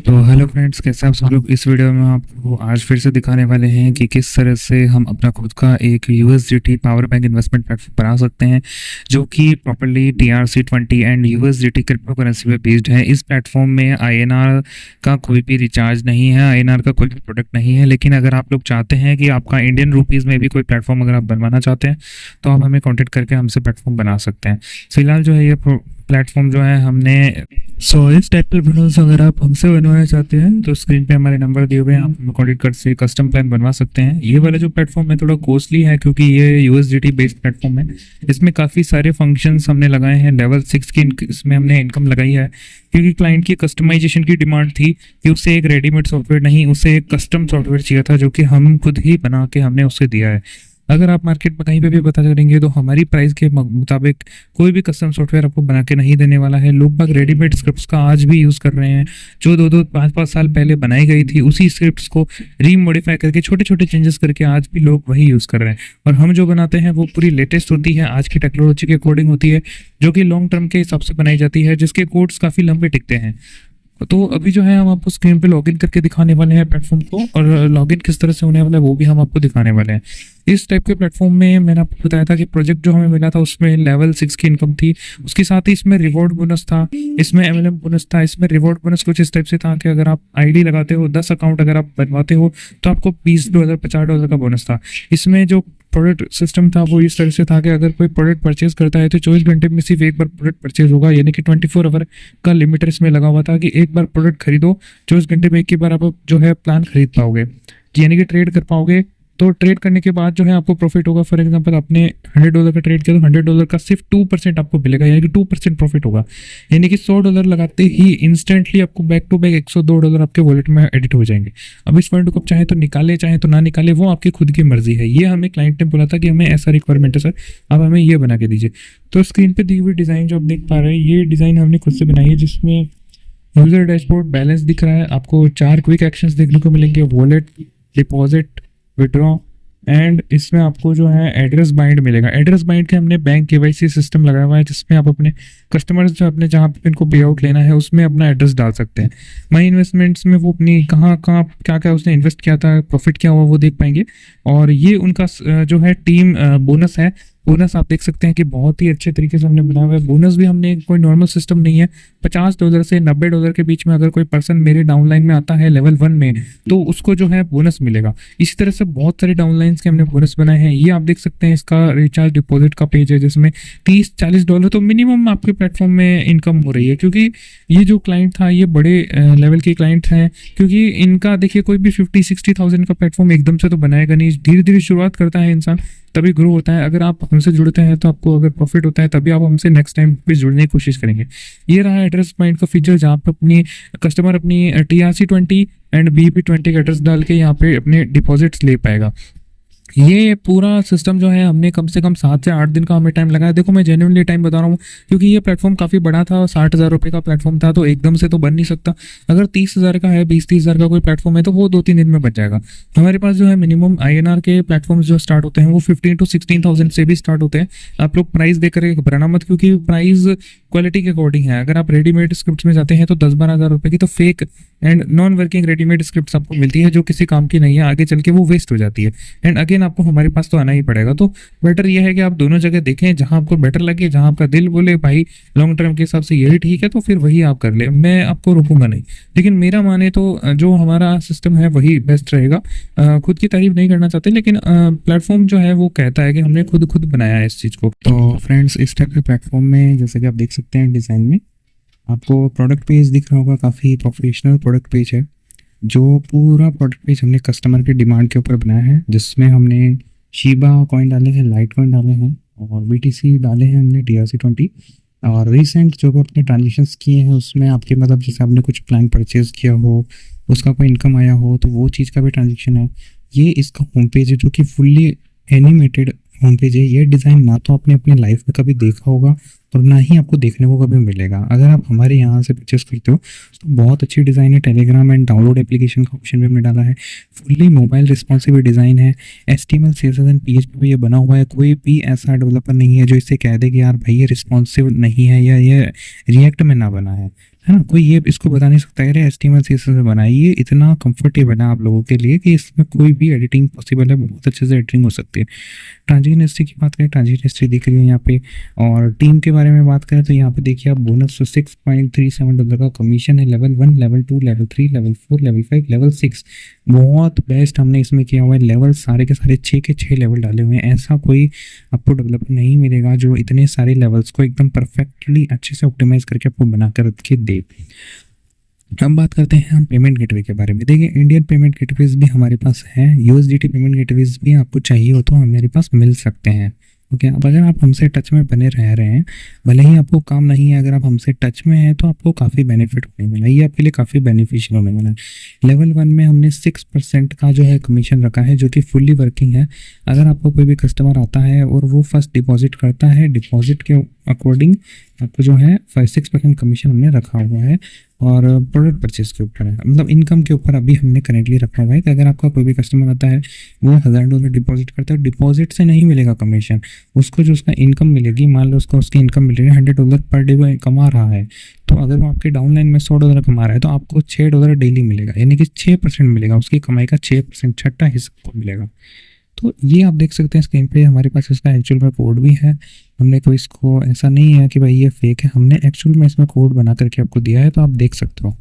तो hello friends, कैसे आप सब लोग। इस वीडियो में आपको आज फिर से दिखाने वाले हैं कि किस तरह से हम अपना खुद का एक USDT power bank investment platform बना सकते हैं जो कि properly TRC20 and USDT crypto currency पे बेस्ड है। इस प्लेटफॉर्म में INR का कोई भी रिचार्ज नहीं है, INR का कोई भी प्रोडक्ट नहीं है। लेकिन अगर आप लोग चाहते हैं कि आपका इंडियन रुपीज़ में भी कोई प्लेटफॉर्म अगर आप बनवाना चाहते हैं तो आप हमें कॉन्टेक्ट करके हमसे प्लेटफॉर्म बना सकते हैं। फिलहाल जो है ये प्लेटफॉर्म जो है हमने इस टाइप के प्रोडक्ट्स अगर आप हमसे बनवाना चाहते हैं तो स्क्रीन पे हमारे नंबर दिए हुए हैं, आप हमें कॉन्टेक्ट कर से कस्टम प्लान बनवा सकते हैं। ये वाला जो प्लेटफॉर्म है थोड़ा कॉस्टली है क्योंकि ये USDT बेस्ड प्लेटफॉर्म है। इसमें काफ़ी सारे फंक्शंस हमने लगाए हैं। लेवल 6 की इसमें हमने इनकम लगाई है क्योंकि क्लाइंट की कस्टमाइजेशन की डिमांड थी कि उसे एक रेडीमेड सॉफ्टवेयर नहीं, उसे एक कस्टम सॉफ्टवेयर चाहिए था जो कि हम खुद ही बना के हमने उसे दिया है। अगर आप मार्केट में कहीं पे भी पता करेंगे तो हमारी प्राइस के मुताबिक कोई भी कस्टम सॉफ्टवेयर आपको बना के नहीं देने वाला है। लोग बाग रेडीमेड स्क्रिप्ट्स का आज भी यूज़ कर रहे हैं जो 2-5 साल पहले बनाई गई थी। उसी स्क्रिप्ट्स को रीमॉडिफाई करके छोटे छोटे चेंजेस करके आज भी लोग वही यूज़ कर रहे हैं। और हम जो बनाते हैं वो पूरी लेटेस्ट होती है, आज की टेक्नोलॉजी के अकॉर्डिंग होती है, जो कि लॉन्ग टर्म के हिसाब से बनाई जाती है, जिसके कोड्स काफ़ी लंबे टिकते हैं। तो अभी जो है हम आपको स्क्रीन पे लॉगिन करके दिखाने वाले हैं प्लेटफॉर्म को, और लॉगिन किस तरह से होने वाला है वो भी हम आपको दिखाने वाले हैं। इस टाइप के प्लेटफॉर्म में मैंने आपको बताया था कि प्रोजेक्ट जो हमें मिला था उसमें लेवल 6 की इनकम थी, उसके साथ ही इसमें रिवॉर्ड बोनस था, इसमें MLM बोनस था। इसमें रिवॉर्ड बोनस कुछ इस टाइप से था कि अगर आप ID लगाते हो, 10 अकाउंट अगर आप बनवाते हो तो आपको $20 $50 का बोनस था। इसमें जो प्रोडक्ट सिस्टम था वो इस तरह से था कि अगर कोई प्रोडक्ट परचेज करता है तो 24 घंटे में सिर्फ एक बार प्रोडक्ट परचेज होगा, यानी कि 24 आवर का लिमिटर इसमें लगा हुआ था कि एक बार प्रोडक्ट खरीदो, 24 घंटे में एक ही बार आप जो है प्लान खरीद पाओगे, यानी कि ट्रेड कर पाओगे। तो ट्रेड करने के बाद जो है आपको प्रॉफिट होगा। फॉर एग्जांपल आपने $100 का ट्रेड किया तो $100 का सिर्फ 2% आपको मिलेगा, यानी कि 2% प्रॉफिट होगा। यानी कि $100 लगाते ही इंस्टेंटली आपको बैक टू बैक $102 आपके वॉलेट में एडिट हो जाएंगे। अब इस फंड को चाहे तो निकाले चाहे तो ना निकाले, वो आपकी खुद की मर्जी है। ये हमें क्लाइंट ने बोला था कि हमें ऐसा रिक्वायरमेंट है सर, आप हमें ये बना के दीजिए। तो स्क्रीन पर दी हुई डिज़ाइन जो आप देख पा रहे हैं, ये डिज़ाइन हमने खुद से बनाई है, जिसमें यूजर डैशबोर्ड बैलेंस दिख रहा है। आपको 4 क्विक एक्शंस देखने को मिलेंगे, वॉलेट, डिपॉजिट, विड्रॉ एंड इसमें आपको जो है एड्रेस बाइंड मिलेगा। एड्रेस बाइंड के हमने बैंक KYC सिस्टम लगाया हुआ है, जिसमें आप अपने कस्टमर्स जो अपने जहाँ पे इनको पे आउट लेना है उसमें अपना एड्रेस डाल सकते हैं। माई इन्वेस्टमेंट्स में वो अपनी कहाँ क्या क्या उसने इन्वेस्ट किया था, प्रॉफिट क्या हुआ वो देख पाएंगे। और ये उनका जो है टीम बोनस है। बोनस आप देख सकते हैं कि बहुत ही अच्छे तरीके से हमने बनाया हुआ है। बोनस भी हमने कोई नॉर्मल सिस्टम नहीं है। $50 से $90 के बीच में अगर कोई पर्सन मेरे डाउनलाइन में आता है लेवल 1 में तो उसको जो है बोनस मिलेगा। इसी तरह से बहुत सारे डाउनलाइंस के हमने बोनस बनाए हैं। ये आप देख सकते हैं, इसका रिचार्ज डिपॉजिट का पेज है जिसमें $30-40 तो मिनिमम आपके प्लेटफॉर्म में इनकम हो रही है, क्योंकि ये जो क्लाइंट था ये बड़े लेवल के क्लाइंट हैं। क्योंकि इनका देखिए कोई भी 50-60,000 का प्लेटफॉर्म एकदम से तो बनाएगा नहीं, धीरे धीरे शुरुआत करता है इंसान, तभी ग्रो होता है। अगर आप हमसे जुड़ते हैं तो आपको अगर प्रॉफिट होता है तभी आप हमसे नेक्स्ट टाइम भी जुड़ने की कोशिश करेंगे। ये रहा एड्रेस पॉइंट का फीचर, जहाँ पे अपनी कस्टमर अपनी TRC20 एंड BP20 का एड्रेस डाल के यहाँ पे अपने डिपॉजिट्स ले पाएगा। ये पूरा सिस्टम जो है हमने कम से कम 7 से 8 दिन का हमें टाइम लगाया। देखो मैं जेन्युइनली टाइम बता रहा हूँ क्योंकि ये प्लेटफॉर्म काफ़ी बड़ा था, 60,000 रुपये का प्लेटफॉर्म था, तो एकदम से तो बन नहीं सकता। अगर 30,000 का है, 20-30,000 का कोई प्लेटफॉर्म है तो वो 2-3 दिन में बन जाएगा। हमारे पास जो है मिनिमम INR के प्लेटफॉर्म्स जो स्टार्ट होते हैं वो 15 to 16,000 से भी स्टार्ट होते हैं। आप लोग प्राइस देकर घबराना मत, क्योंकि प्राइस क्वालिटी के अकॉर्डिंग है। अगर आप रेडीमेड स्क्रिप्ट्स में जाते हैं तो 10-12 हज़ार रुपये की तो fake and non working readymade scripts आपको मिलती है जो किसी काम की नहीं है, आगे चल के वो वेस्ट हो जाती है। एंड अगेन आपको हमारे पास तो आना ही पड़ेगा। तो बेटर ये है कि आप दोनों जगह देखें, जहां आपको बेटर लगे, जहां आपका दिल बोले भाई लॉन्ग टर्म के हिसाब से यही ठीक है तो फिर वही आप कर ले, मैं आपको रोकूंगा नहीं। लेकिन मेरा माने तो जो हमारा सिस्टम है वही बेस्ट रहेगा। खुद की तारीफ नहीं करना चाहते, लेकिन प्लेटफॉर्म जो है वो कहता है कि हमने खुद बनाया है इस चीज़ को। तो फ्रेंड्स, इस टाइप के प्लेटफॉर्म में जैसे कि आप देख सकते हैं डिज़ाइन में आपको प्रोडक्ट पेज दिख रहा होगा, काफ़ी प्रोफेशनल प्रोडक्ट पेज है। जो पूरा प्रोडक्ट पेज हमने कस्टमर के डिमांड के ऊपर बनाया है, जिसमें हमने शीबा कॉइन डाले हैं, लाइट कॉइन डाले हैं और BTC डाले हैं हमने TRC20। और रिसेंट जो भी अपने ट्रांजेक्शन्स किए हैं उसमें आपके मतलब जैसे आपने कुछ प्लान परचेज किया हो, उसका कोई इनकम आया हो तो वो चीज़ का भी ट्रांजेक्शन है। ये इसका होम पेज है जो कि फुल्ली एनिमेटेड होम पेज है। ये डिज़ाइन ना तो आपने अपनी लाइफ में कभी देखा होगा, और ना ही आपको देखने को कभी मिलेगा। अगर आप हमारे यहाँ से परचेस करते हो तो बहुत अच्छी डिज़ाइन है। टेलीग्राम एंड डाउनलोड एप्लीकेशन का ऑप्शन भी हमने डाला है। फुल्ली मोबाइल रिस्पॉन्सिव डिज़ाइन है। HTML CSS एंड PHP पे ये बना हुआ है। कोई भी ऐसा डेवलपर नहीं है जो इससे कह दे कि यार भाई ये रिस्पॉन्सिव नहीं है या ये रिएक्ट में ना बना है ना। कोई ये इसको बता नहीं सकता है HTML CSS में बना है। ये इतना कंफर्टेबल है आप लोगों के लिए कि इसमें कोई भी एडिटिंग पॉसिबल है, बहुत अच्छे से एडिटिंग हो सकती है। ट्रांजिशन हिस्ट्री की बात करें, ट्रांजिशन हिस्ट्री दिख रही है यहाँ पे। और टीम के बारे में बात करें तो यहाँ पे देखिए आप बोनस $6.37 का कमीशन है। Level 1, level 2, level 3, level 4, level 5, level 6 बहुत बेस्ट हमने इसमें किया हुआ है। लेवल सारे के सारे 6 के 6 लेवल डाले हुए हैं। ऐसा कोई आपको डेवलपर नहीं मिलेगा जो इतने सारे लेवल्स को एकदम परफेक्टली अच्छे से ऑप्टिमाइज करके आपको बना कर के दे। हम बात करते हैं हम पेमेंट गेटवे के बारे में। देखिए इंडियन पेमेंट गेटवेज भी हमारे पास है, USDT पेमेंट गेटवेज भी आपको चाहिए हो तो हमारे पास मिल सकते हैं। ओके, अब अगर आप हमसे टच में बने रह रहे हैं, भले ही आपको काम नहीं है, अगर आप हमसे टच में हैं तो आपको काफ़ी बेनिफिट होने वाला है। ये आपके लिए काफ़ी बेनिफिशियल होने वाला है। लेवल 1 में हमने 6% का जो है कमीशन रखा है जो कि फुल्ली वर्किंग है। अगर आपको कोई भी कस्टमर आता है और वो फर्स्ट डिपॉजिट करता है, डिपॉजिट के अकॉर्डिंग आपको जो है 6% कमीशन हमने रखा हुआ है। और प्रोडक्ट परचेज के ऊपर है, मतलब इनकम के ऊपर अभी हमने करेंटली रखा हुआ है कि अगर आपका कोई भी कस्टमर आता है वो $1000 डिपॉजिट करता है, डिपॉजिट से नहीं मिलेगा कमीशन, उसको जो उसका इनकम मिलेगी, मान लो उसकी इनकम मिल रही है $100 पर डे वो कमा रहा है, तो अगर वो आपके डाउनलाइन में $100 कमा रहा है तो आपको $6 डेली मिलेगा, यानी कि 6% मिलेगा, उसकी कमाई का 6% छठा हिस्सा को मिलेगा। तो ये आप देख सकते हैं स्क्रीन पे, हमारे पास इसका एक्चुअल में कोड भी है। हमने कोई इसको ऐसा नहीं है कि भाई ये फेक है, हमने एक्चुअल में इसमें कोड बना करके आपको दिया है, तो आप देख सकते हो।